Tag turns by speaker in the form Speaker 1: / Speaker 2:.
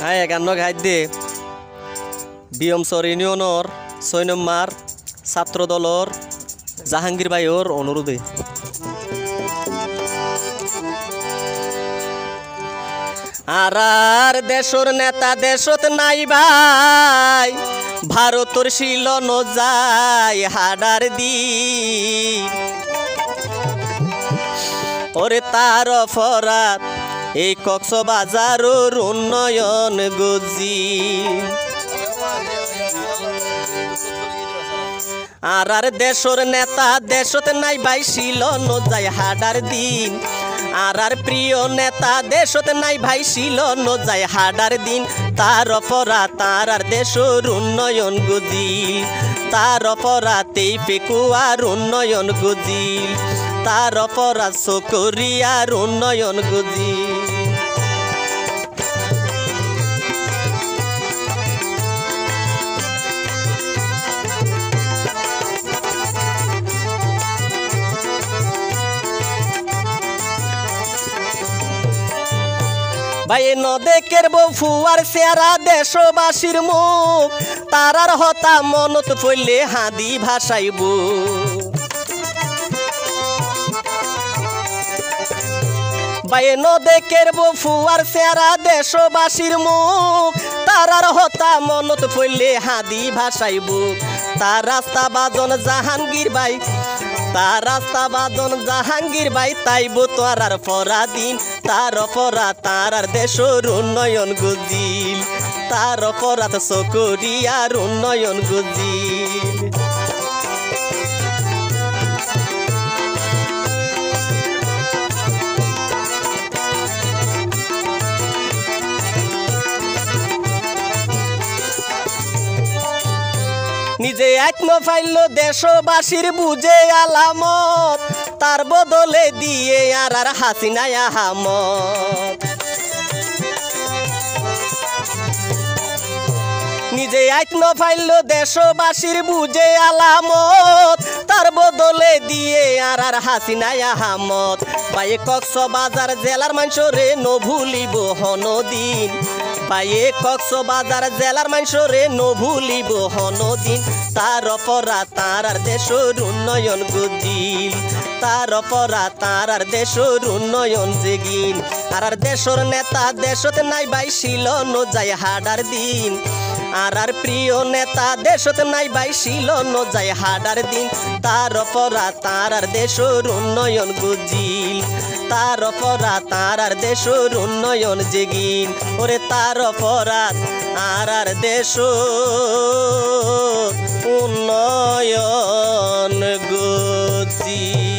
Speaker 1: একান্ন খাদ্যে বিয়মসর ইউনিয়নের ৬ নম্বর ছাত্র দলর জাহাঙ্গীর ভাইয়ের অনুরোধে আর দেশর নেতা দেশত নাই ভাই ভারতর শিলন যায় হাডার দি ওরে তার ফরাত এই কক্সবাজারের উন্নয়ন গজি আর দেশর নেতা দেশত নাই ভাই শিলন যায় হাডার দিন আর প্রিয় নেতা দেশত নাই ভাই শিলন যায় হাডার দিন তার অপরা তার দেশর উন্নয়ন গজিল তার অপরাতেই পেকুয়ার উন্নয়ন গজিল তার অপরা সকরিয়ার উন্নয়ন গজিল ভাই নদেকের বউ ফুয়ার চেহারা দেশবাসীর মুখ তারার হতা মনত পড়লে হাদি ভাসাইব ভাই নদেকের বউ ফুয়ার চেহারা দেশবাসীর মুখ তারার হতা মনত পড়লে হাদি ভাসাইব তার রাস্তা বাজন জাহাঙ্গীর ভাই তার রাস্তা বাদন জাহাঙ্গীর ভাই তাইব তোরার পরাদিন তার অপরাধ তার দেশর উন্নয়ন গজিল তার অপরাধ সকরিয়ার উন্নয়ন গজিল নিজে আত্ম ফাইল দেশবাসীর বুঝে আলামত তার বদলে দিয়ে আর হাসিনা আহমদ নিজে আত্ম ফাইল দেশবাসীর বুঝে আলামত তার বদলে দিয়ে আর হাসিনা আহমদ ভাই কক্সবাজার জেলার মানুষরে নভুলিব হনদিন পায়ে কক্সবাজার জেলার মানুষরে নভুলিব হনদিন তার অপরাধ তার দেশর উন্নয়ন গজিল তার অপরাধ তার দেশর উন্নয়ন জেগিন আর দেশর নেতা দেশত নাই ভাই শিলন যায় হাডার দিন আর প্রিয় নেতা দেশত নাই ভাই শিলন যায় হাডার দিন তার অপরাধ তার দেশর উন্নয়ন গজিল তার অপরাধ তার দেশর উন্নয়ন জেগিন ওরে তার অপরাধ আর দেশর উন্নয়ন গজিল।